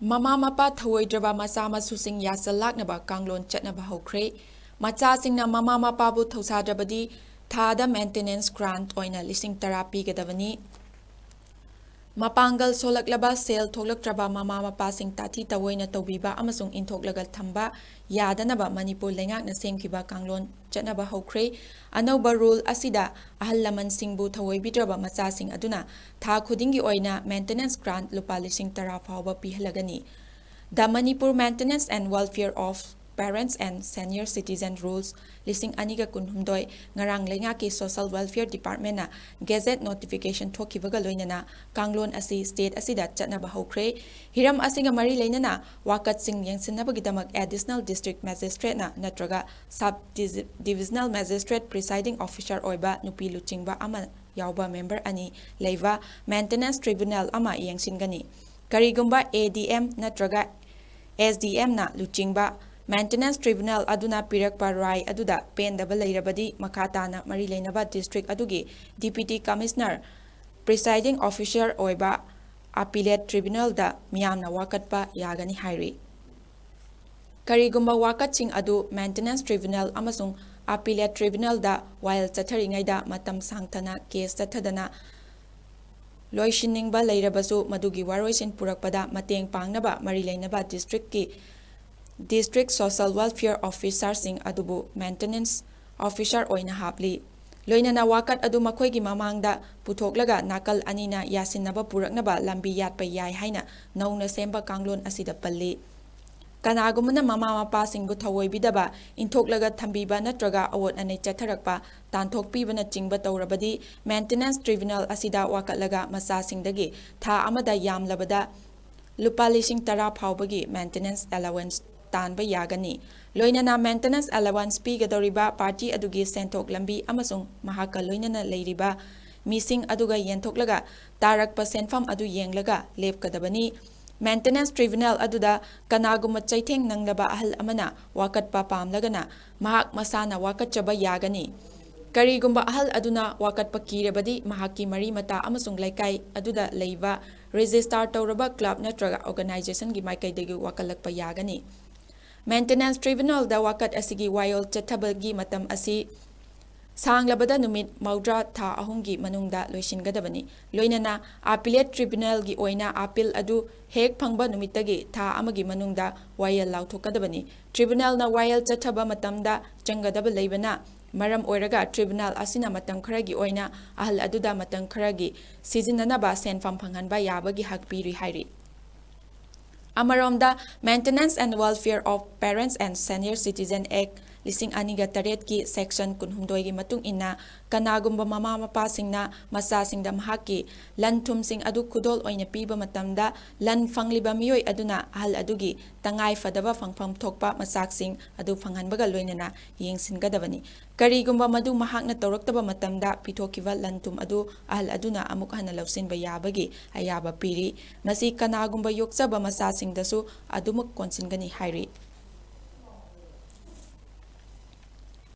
ꯃꯃꯥ ꯃꯄꯥ ꯊꯧꯑꯣꯏꯗ꯭ꯔꯕ ꯃꯆꯥ ꯃꯁꯨꯁꯤꯡ ꯌꯥꯁꯜꯂꯥꯛꯅꯕ ꯀꯥꯡꯂꯣꯟ ꯆꯠꯅꯕ ꯍꯧꯈ꯭ꯔꯦ꯫ ꯃꯆꯥꯁꯤꯡꯅ ꯃꯃꯥ ꯃꯄꯥꯕꯨ ꯊꯧꯁꯥꯗ꯭ꯔꯕꯗꯤ ꯊꯥꯗ ꯃꯦꯟꯇꯦꯅꯦꯟꯁ ꯒ꯭ꯔꯥꯟꯠ ꯑꯣꯏꯅ ꯂꯤꯁꯤꯡ 10 ꯄꯤꯒꯗꯕꯅꯤ꯫ ꯃꯄꯥꯡꯒꯜ ꯁꯣꯜꯂꯛꯂꯕ ꯁꯦꯜ ꯊꯣꯛꯂꯛꯇ꯭ꯔꯕ ꯃꯃꯥ ꯃꯄꯥꯁꯤꯡ ꯇꯥꯊꯤ ꯇꯑꯣꯏꯅ ꯇꯧꯕꯤꯕ ꯑꯃꯁꯨꯡ ꯏꯟꯊꯣꯛꯂꯒ ꯊꯝꯕ ꯌꯥꯗꯅꯕ ꯃꯅꯤꯄꯨꯔ ꯂꯩꯉꯥꯛꯅ ꯁꯦꯝꯈꯤꯕ ꯀꯥꯡꯂꯣꯟ ꯆꯠꯅꯕ ꯍꯧꯈ꯭ꯔꯦ꯫ ꯑꯅꯧꯕ ꯔꯨꯜ ꯑꯁꯤꯗ ꯑꯍꯜ ꯂꯃꯟꯁꯤꯡꯕꯨ ꯊꯧꯑꯣꯏꯕꯤꯗ꯭ꯔꯕ ꯃꯆꯥꯁꯤꯡ ꯑꯗꯨꯅ ꯊꯥ ꯈꯨꯗꯤꯡꯒꯤ ꯑꯣꯏꯅ ꯃꯦꯟꯇꯦꯅꯦꯟꯁ ꯒ꯭ꯔꯥꯟꯠ ꯂꯨꯄꯥ ꯂꯤꯁꯤꯡ 10 ꯐꯥꯎꯕ ꯄꯤꯍꯜꯂꯒꯅꯤ꯫ The Manipur maintenance and welfare of parents and senior citizen rules 2018 ꯉꯔꯥꯡ ꯂꯩꯉꯥꯛꯀꯤ ꯁꯣꯁꯤꯌꯦꯜ ꯋꯦꯜꯐꯤꯌꯔ ꯗꯤꯄꯥꯔꯠꯃꯦꯟꯠꯅ ꯒꯦꯖꯦꯠ ꯅꯣꯇꯤꯐꯤꯀꯦꯁꯟ ꯊꯣꯛꯈꯤꯕꯒ ꯂꯣꯏꯅꯅ ꯀꯥꯡꯂꯣꯟ ꯑꯁꯤ ꯁ꯭ꯇꯦꯠ ꯑꯁꯤꯗ ꯆꯠꯅꯕ ꯍꯧꯈ꯭ꯔꯦ꯫ ꯍꯤꯔꯝ ꯑꯁꯤꯒ ꯃꯔꯤ ꯂꯩꯅꯅ ꯋꯥꯀꯠꯁꯤꯡ ꯌꯦꯡꯁꯤꯟꯅꯕꯒꯤꯗꯃꯛ ꯑꯦꯗꯤꯁꯅꯦꯜ ꯗꯤꯁꯇ꯭ꯔꯤꯛ ꯃꯦꯖꯤꯁꯇ꯭ꯔꯦꯠꯅ ꯅꯠꯇ꯭ꯔꯒ ꯁꯕ ꯗꯤꯚꯤꯖꯅꯦꯜ ꯃꯦꯖꯤꯁꯇ꯭ꯔꯦꯠ ꯄ꯭ꯔꯤꯁꯥꯏꯗꯤꯡ ꯑꯣꯐꯤꯁꯥꯔ ꯑꯣꯏꯕ ꯅꯨꯄꯤ ꯂꯨꯆꯤꯡꯕ ꯑꯃ ꯌꯥꯎꯕ ꯃꯦꯝꯕꯔ 2 ꯂꯩꯕ ꯃꯦꯟꯇꯦꯅꯦꯟꯁ ꯇ꯭ꯔꯤꯕ꯭ꯌꯨꯅꯦꯜ ꯑꯃ ꯌꯦꯡꯁꯤꯟꯒꯅꯤ꯫ ꯀꯔꯤꯒꯨꯝꯕ ADM ꯅꯠꯇ꯭ꯔꯒ SDMꯅ ꯂꯨꯆꯤꯡꯕ ꯃꯦꯟꯇꯦꯅꯦꯟꯁ ꯇ꯭ꯔꯤꯕ꯭ꯌꯨꯅꯦꯜ ꯑꯗꯨꯅ ꯄꯤꯔꯛꯄ ꯔꯥꯏ ꯑꯗꯨꯗ ꯄꯦꯟꯗꯕ ꯂꯩꯔꯕꯗꯤ ꯃꯈꯥ ꯇꯥꯅ ꯃꯔꯤ ꯂꯩꯅꯕ ꯗꯤꯁꯇ꯭ꯔꯤꯛ ꯑꯗꯨꯒꯤ ꯗꯤꯄ꯭ꯌꯨꯇꯤ ꯀꯃꯤꯁꯅꯔ ꯄ꯭ꯔꯤꯁꯥꯏꯗꯤꯡ ꯑꯣꯐꯤꯁꯥꯔ ꯑꯣꯏꯕ ꯑꯄꯤꯂꯦꯠ ꯇ꯭ꯔꯤꯕ꯭ꯌꯨꯅꯦꯜꯗ ꯃꯤꯌꯥꯝꯅ ꯋꯥꯀꯠꯄ ꯌꯥꯒꯅꯤ ꯍꯥꯏꯔꯤ꯫ ꯀꯔꯤꯒꯨꯝꯕ ꯋꯥꯀꯠꯁꯤꯡ ꯑꯗꯨ ꯃꯦꯟꯇꯦꯅꯦꯟꯁ ꯇ꯭ꯔꯤꯕ꯭ꯌꯨꯅꯦꯜ ꯑꯃꯁꯨꯡ ꯑꯄꯤꯂꯦꯠ ꯇ꯭ꯔꯤꯕ꯭ꯌꯨꯅꯦꯜꯗ ꯋꯥꯌꯦꯜ ꯆꯠꯊꯔꯤꯉꯩꯗ ꯃꯇꯝ ꯁꯥꯡꯊꯅ ꯀꯦꯁ ꯆꯠꯊꯗꯅ ꯂꯣꯏꯁꯤꯟꯅꯤꯡꯕ ꯂꯩꯔꯕꯁꯨ ꯃꯗꯨꯒꯤ ꯋꯥꯔꯣꯏꯁꯤꯟ ꯄꯨꯔꯛꯄꯗ ꯃꯇꯦꯡ ꯄꯥꯡꯅꯕ ꯃꯔꯤ ꯂꯩꯅꯕ ꯗꯤꯁꯇ꯭ꯔꯤꯛ ꯁꯣꯁꯤꯌꯦꯜ ꯋꯦꯜꯐꯤꯌꯔ ꯑꯣꯐꯤꯁꯥꯔꯁꯤꯡ ꯑꯗꯨꯕꯨ ꯃꯦꯟꯇꯦꯅꯦꯟꯁ ꯑꯣꯐꯤꯁꯥꯔ ꯑꯣꯏꯅ ꯍꯥꯞꯂꯤ꯫ ꯂꯣꯏꯅꯅ ꯋꯥꯀꯠ ꯑꯗꯨ ꯃꯈꯣꯏꯒꯤ ꯃꯃꯥꯡꯗ ꯄꯨꯊꯣꯛꯂꯒ ꯅꯥꯀꯜ ꯑꯅꯤꯅ ꯌꯥꯁꯤꯟꯅꯕ ꯄꯨꯔꯛꯅꯕ ꯂꯝꯕꯤ ꯌꯥꯠꯄ ꯌꯥꯏ ꯍꯥꯏꯅ ꯅꯧꯅ ꯁꯦꯝꯕ ꯀꯥꯡꯂꯣꯟ ꯑꯁꯤꯗ ꯄꯜꯂꯤ꯫ ꯀꯅꯥꯒꯨꯝꯕꯅ ꯃꯃꯥ ꯃꯄꯥꯁꯤꯡꯕꯨ ꯊꯧꯑꯣꯏꯕꯤꯗꯕ, ꯏꯟꯊꯣꯛꯂꯒ ꯊꯝꯕꯤꯕ ꯅꯠꯇ꯭ꯔꯒ ꯑꯑꯣꯠ ꯑꯅꯩ ꯆꯠꯊꯔꯛꯄ, ꯇꯥꯟꯊꯣꯛꯄꯤꯕꯅꯆꯤꯡꯕ ꯇꯧꯔꯕꯗꯤ ꯃꯦꯟꯇꯦꯅꯦꯟꯁ ꯇ꯭ꯔꯤꯕ꯭ꯌꯨꯅꯦꯜ ꯑꯁꯤꯗ ꯋꯥꯀꯠꯂꯒ ꯃꯆꯥꯁꯤꯡꯗꯒꯤ ꯊꯥ ꯑꯃꯗ ꯌꯥꯝꯂꯕꯗ ꯂꯨꯄꯥ ꯂꯤꯁꯤꯡ 10 ꯐꯥꯎꯕꯒꯤ ꯃꯦꯟꯇꯦꯅꯦꯟꯁ ꯑꯦꯂꯥꯋꯦꯟꯁ ꯇꯥꯟꯕ ꯌꯥꯒꯅꯤ꯫ ꯂꯣꯏꯅꯅ ꯃꯦꯟꯇꯦꯅꯦꯟꯁ ꯑꯦꯂꯥꯋꯦꯟꯁ ꯄꯤꯒꯗꯧꯔꯤꯕ ꯄꯥꯔꯇꯤ ꯑꯗꯨꯒꯤ ꯁꯦꯟꯊꯣꯛ ꯂꯝꯕꯤ ꯑꯃꯁꯨꯡ ꯃꯍꯥꯛꯀ ꯂꯣꯏꯅꯅ ꯂꯩꯔꯤꯕ ꯃꯤꯁꯤꯡ ꯑꯗꯨꯒ ꯌꯦꯟꯊꯣꯛꯂꯒ ꯇꯥꯔꯛꯄ ꯁꯦꯟꯐꯝ ꯑꯗꯨ ꯌꯦꯡꯂꯒ ꯂꯦꯞꯀꯗꯕꯅꯤ꯫ ꯃꯦꯟꯇꯦꯅꯦꯟꯁ ꯇ꯭ꯔꯤꯕ꯭ꯌꯨꯅꯦꯜ ꯑꯗꯨꯗ ꯀꯅꯥꯒꯨꯝꯕ ꯆꯩꯊꯦꯡ ꯅꯪꯂꯕ ꯑꯍꯜ ꯑꯃꯅ ꯋꯥꯀꯠꯄ ꯄꯥꯝꯂꯒꯅ ꯃꯍꯥꯛ ꯃꯁꯥꯅ ꯋꯥꯀꯠꯆꯕ ꯌꯥꯒꯅꯤ꯫ ꯀꯔꯤꯒꯨꯝꯕ ꯑꯍꯜ ꯑꯗꯨꯅ ꯋꯥꯀꯠꯄ ꯀꯤꯔꯕꯗꯤ ꯃꯍꯥꯛꯀꯤ ꯃꯔꯤ ꯃꯇꯥ ꯑꯃꯁꯨꯡ ꯂꯩꯀꯥꯏ ꯑꯗꯨꯗ ꯂꯩꯕ ꯔꯦꯖꯤꯁꯇꯥꯔ ꯇꯧꯔꯕ ꯀ꯭ꯂꯕ ꯅꯠꯇ꯭ꯔꯒ ꯑꯣꯔꯒꯅꯥꯏꯖꯦꯁꯟꯒꯤ ꯃꯥꯏꯀꯩꯗꯒꯤ ꯋꯥꯀꯠꯂꯛꯄ ꯌꯥꯒꯅꯤ꯫ ꯃꯦꯟꯇꯦꯅꯦꯟꯁ ꯇ꯭ꯔꯤꯕ꯭ꯌꯨꯅꯦꯜꯗ ꯋꯥꯀꯠ ꯑꯁꯤꯒꯤ ꯋꯥꯌꯦꯜ ꯆꯠꯊꯕꯒꯤ ꯃꯇꯝ ꯑꯁꯤ ꯁꯥꯡꯂꯕꯗ ꯅꯨꯃꯤꯠ 90 ꯊꯥ 3ꯒꯤ ꯃꯅꯨꯡꯗ ꯂꯣꯏꯁꯤꯟꯒꯗꯕꯅꯤ꯫ ꯂꯣꯏꯅꯅ ꯑꯄꯤꯂꯦꯠ ꯇ꯭ꯔꯤꯕ꯭ꯌꯨꯅꯦꯜꯒꯤ ꯑꯣꯏꯅ ꯑꯄꯤꯜ ꯑꯗꯨ ꯍꯦꯛ ꯐꯪꯕ ꯅꯨꯃꯤꯠꯇꯒꯤ ꯊꯥ 1ꯒꯤ ꯃꯅꯨꯡꯗ ꯋꯥꯌꯦꯜ ꯂꯥꯎꯊꯣꯛꯀꯗꯕꯅꯤ꯫ ꯇ꯭ꯔꯤꯕ꯭ꯌꯨꯅꯦꯜꯅ ꯋꯥꯌꯦꯜ ꯆꯠꯊꯕ ꯃꯇꯝꯗ ꯆꯪꯒꯗꯕ ꯂꯩꯕꯅ ꯃꯔꯝ ꯑꯣꯏꯔꯒ ꯇ꯭ꯔꯤꯕ꯭ꯌꯨꯅꯦꯜ ꯑꯁꯤꯅ ꯃꯇꯝ ꯈꯔꯒꯤ ꯑꯣꯏꯅ ꯑꯍꯜ ꯑꯗꯨꯗ ꯃꯇꯝ ꯈꯔꯒꯤ ꯁꯤꯖꯤꯟꯅꯅꯕ ꯁꯦꯟꯐꯝ ꯐꯪꯍꯟꯕ ꯌꯥꯕꯒꯤ ꯍꯛ ꯄꯤꯔꯤ ꯍꯥꯏꯔꯤ꯫ ꯑꯃꯔꯣꯝꯗ maintenance and welfare of parents and senior citizen act 2008ꯒꯤ ꯁꯦꯛꯁꯟ 62ꯒꯤ ꯃꯇꯨꯡ ꯏꯟꯅ ꯀꯅꯥꯒꯨꯝꯕ ꯃꯃꯥ ꯃꯄꯥꯁꯤꯡꯅ ꯃꯆꯥꯁꯤꯡꯗ ꯃꯍꯥꯛꯀꯤ ꯂꯟ-ꯊꯨꯝꯁꯤꯡ ꯑꯗꯨ ꯈꯨꯗꯣꯜ ꯑꯣꯏꯅ ꯄꯤꯕ ꯃꯇꯝꯗ ꯂꯟ ꯐꯪꯂꯤꯕ ꯃꯤꯑꯣꯏ ꯑꯗꯨꯅ ꯑꯍꯜ ꯑꯗꯨꯒꯤ ꯇꯉꯥꯏ ꯐꯗꯕ ꯐꯪꯐꯝ ꯊꯣꯛꯄ ꯃꯆꯥꯛꯁꯤꯡ ꯑꯗꯨ ꯐꯪꯍꯟꯕꯒ ꯂꯣꯏꯅꯅ ꯌꯦꯡꯁꯤꯟꯒꯗꯕꯅꯤ꯫ ꯀꯔꯤꯒꯨꯝꯕ ꯃꯗꯨ ꯃꯍꯥꯛꯅ ꯇꯧꯔꯛꯇꯕ ꯃꯇꯝꯗ ꯄꯤꯊꯣꯛꯈꯤꯕ ꯂꯟ-ꯊꯨꯝ ꯑꯗꯨ ꯑꯍꯜ ꯑꯗꯨꯅ ꯑꯃꯨꯛ ꯍꯟꯅ ꯂꯧꯁꯤꯟꯕ ꯌꯥꯕꯒꯤ ꯑꯌꯥꯕ ꯄꯤꯔꯤ꯫ ꯃꯁꯤ ꯀꯅꯥꯒꯨꯝꯕ ꯌꯣꯛꯆꯕ ꯃꯆꯥꯁꯤꯡꯗꯁꯨ ꯑꯗꯨꯃꯛ ꯀꯣꯟꯁꯤꯟꯒꯅꯤ ꯍꯥꯏꯔꯤ꯫